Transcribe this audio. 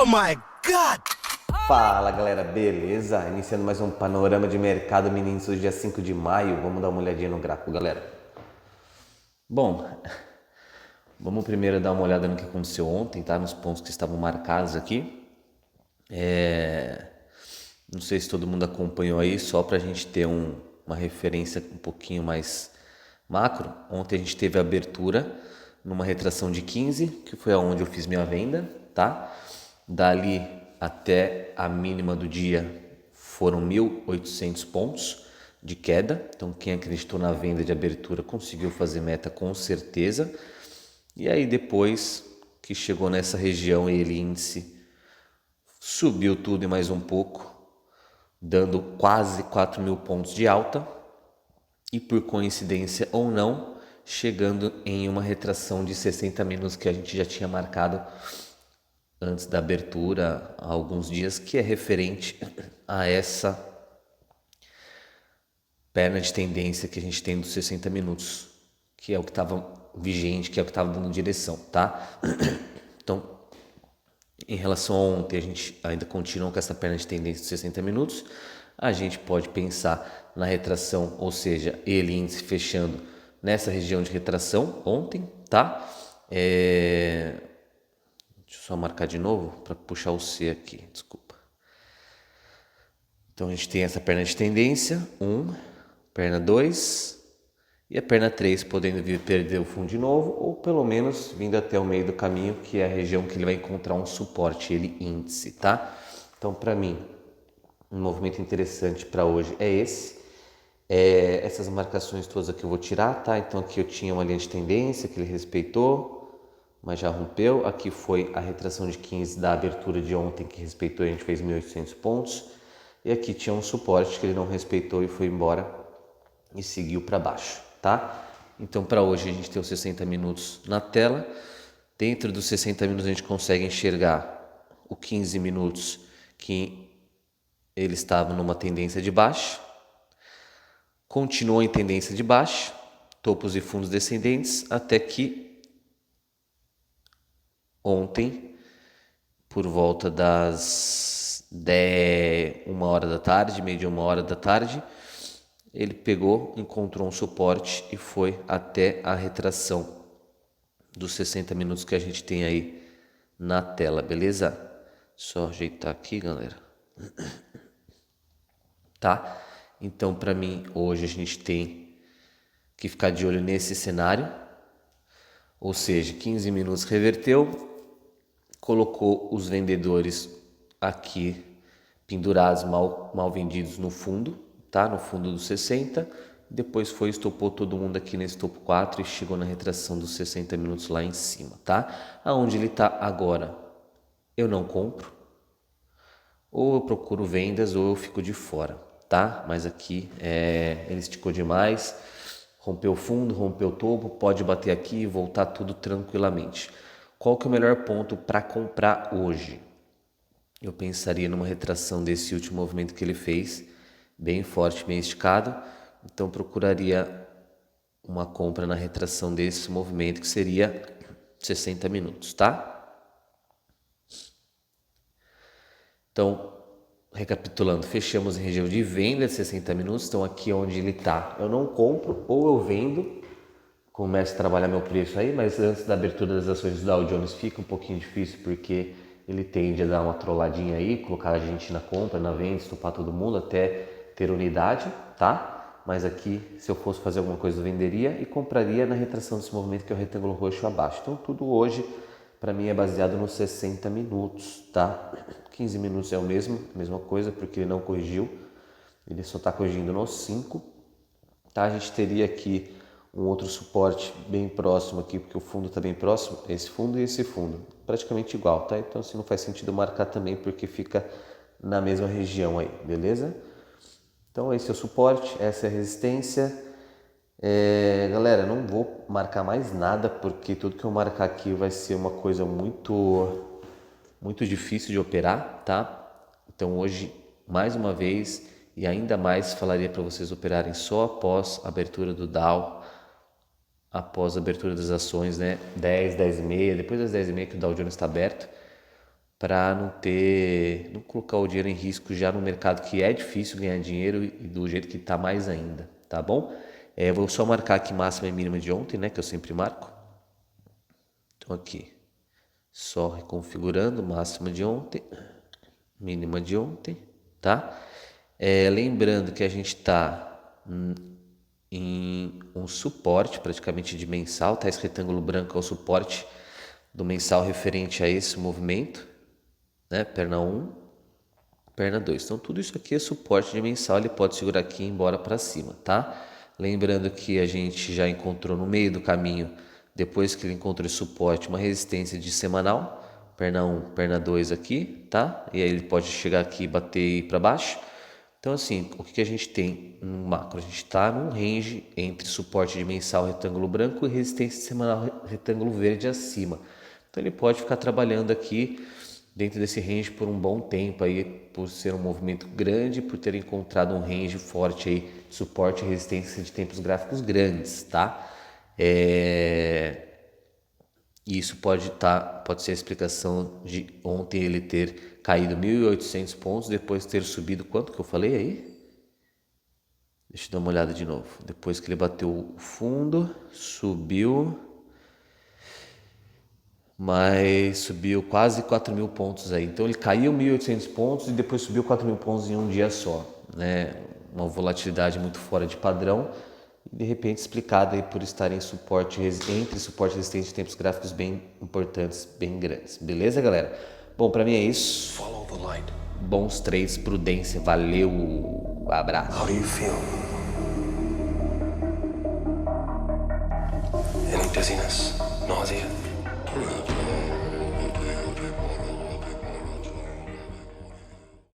my God! Fala galera, beleza? Iniciando mais um panorama de mercado meninos hoje dia 5 de maio. Vamos dar uma olhadinha no gráfico, galera. Bom, vamos primeiro dar uma olhada no que aconteceu ontem, tá? Nos pontos que estavam marcados aqui. Não sei se todo mundo acompanhou aí, só para a gente ter uma referência um pouquinho mais macro. Ontem a gente teve a abertura numa retração de 15, que foi aonde eu fiz minha venda, tá? Dali até a mínima do dia foram 1.800 pontos de queda. Então quem acreditou na venda de abertura conseguiu fazer meta com certeza. E aí depois que chegou nessa região, ele índice subiu tudo e mais um pouco, dando quase 4.000 pontos de alta e, por coincidência ou não, chegando em uma retração de 60 minutos que a gente já tinha marcado antes da abertura há alguns dias, que é referente a essa perna de tendência que a gente tem dos 60 minutos, que é o que estava vigente, que é o que estava dando direção, tá? Então, em relação a ontem, a gente ainda continua com essa perna de tendência de 60 minutos. A gente pode pensar na retração, ou seja, ele índice fechando nessa região de retração ontem, tá? Deixa eu só marcar de novo para puxar o C aqui, desculpa. Então a gente tem essa perna de tendência, perna 2 e a perna 3 podendo vir perder o fundo de novo, ou pelo menos vindo até o meio do caminho, que é a região que ele vai encontrar um suporte, ele índice, tá? Então, para mim, um movimento interessante para hoje é esse. Essas marcações todas aqui eu vou tirar, tá? Então aqui eu tinha uma linha de tendência que ele respeitou, mas já rompeu. Aqui foi a retração de 15 da abertura de ontem que respeitou, a gente fez 1.800 pontos. E aqui tinha um suporte que ele não respeitou e foi embora e seguiu para baixo, tá? Então para hoje a gente tem os 60 minutos na tela. Dentro dos 60 minutos a gente consegue enxergar o 15 minutos que ele estava numa tendência de baixa, continuou em tendência de baixa, topos e fundos descendentes, até que ontem, por volta das 1 hora da tarde, meio de 1 hora da tarde, ele pegou, encontrou um suporte e foi até a retração dos 60 minutos que a gente tem aí na tela, beleza? Só ajeitar aqui, galera. Tá? Então, para mim, hoje a gente tem que ficar de olho nesse cenário, ou seja, 15 minutos reverteu, colocou os vendedores aqui pendurados, mal vendidos no fundo, tá? No fundo dos 60, depois foi, estopou todo mundo aqui nesse topo 4 e chegou na retração dos 60 minutos lá em cima, tá? Aonde ele tá agora, eu não compro, ou eu procuro vendas ou eu fico de fora, tá? Mas aqui ele esticou demais, rompeu o fundo, rompeu o topo, pode bater aqui e voltar tudo tranquilamente. Qual que é o melhor ponto para comprar hoje? Eu pensaria numa retração desse último movimento que ele fez, bem forte, bem esticado. Então procuraria uma compra na retração desse movimento, que seria 60 minutos, tá? Então, recapitulando, fechamos em região de venda de 60 minutos, então aqui onde ele está, eu não compro ou eu vendo, começo a trabalhar meu preço aí, mas antes da abertura das ações do Dow Jones fica um pouquinho difícil, porque ele tende a dar uma trolladinha aí, colocar a gente na compra, na venda, estopar todo mundo até ter unidade, tá? Mas aqui, se eu fosse fazer alguma coisa, eu venderia e compraria na retração desse movimento, que é o retângulo roxo abaixo. Então tudo hoje para mim é baseado nos 60 minutos, tá? 15 minutos é a mesma coisa, porque ele não corrigiu, ele só está corrigindo nos 5, tá? A gente teria aqui um outro suporte bem próximo aqui, porque o fundo está bem próximo, esse fundo e esse fundo, praticamente igual, tá? Então assim não faz sentido marcar também, porque fica na mesma região aí, beleza? Então esse é o suporte, essa é a resistência. Galera, não vou marcar mais nada, porque tudo que eu marcar aqui vai ser uma coisa muito difícil de operar, tá? Então hoje, mais uma vez, e ainda mais falaria para vocês operarem só após a abertura do Dow, após a abertura das ações, né? 10, 10 e meia, depois das 10 e meia que o Dow Jones está aberto, para não colocar o dinheiro em risco já no mercado que é difícil ganhar dinheiro e do jeito que está mais ainda, tá bom? Vou só marcar aqui máxima e mínima de ontem, né, que eu sempre marco. Então aqui, só reconfigurando máxima de ontem, mínima de ontem, tá? Lembrando que a gente está em um suporte praticamente de mensal, tá? Esse retângulo branco é o suporte do mensal referente a esse movimento, né? Perna 1, perna 2. Então tudo isso aqui é suporte de mensal, ele pode segurar aqui e ir embora para cima, tá? Lembrando que a gente já encontrou no meio do caminho, depois que ele encontrou esse suporte, uma resistência de semanal, perna 1, perna 2 aqui, tá? E aí ele pode chegar aqui e bater e ir para baixo. Então assim, o que a gente tem no macro? A gente está num range entre suporte de mensal retângulo branco e resistência semanal retângulo verde acima. Então ele pode ficar trabalhando aqui dentro desse range por um bom tempo aí, por ser um movimento grande, por ter encontrado um range forte aí, de suporte e resistência de tempos gráficos grandes, tá? Isso pode ser a explicação de ontem ele ter caído 1.800 pontos, depois ter subido, quanto que eu falei aí? Deixa eu dar uma olhada de novo. Depois que ele bateu o fundo, subiu, mas subiu quase 4.000 pontos aí. Então ele caiu 1.800 pontos e depois subiu 4.000 pontos em um dia só, né? Uma volatilidade muito fora de padrão e de repente explicada aí por estar em suporte, entre suporte resistente de tempos gráficos bem importantes, bem grandes. Beleza, galera? Bom, para mim é isso. Bons trades, prudência, valeu, abraço.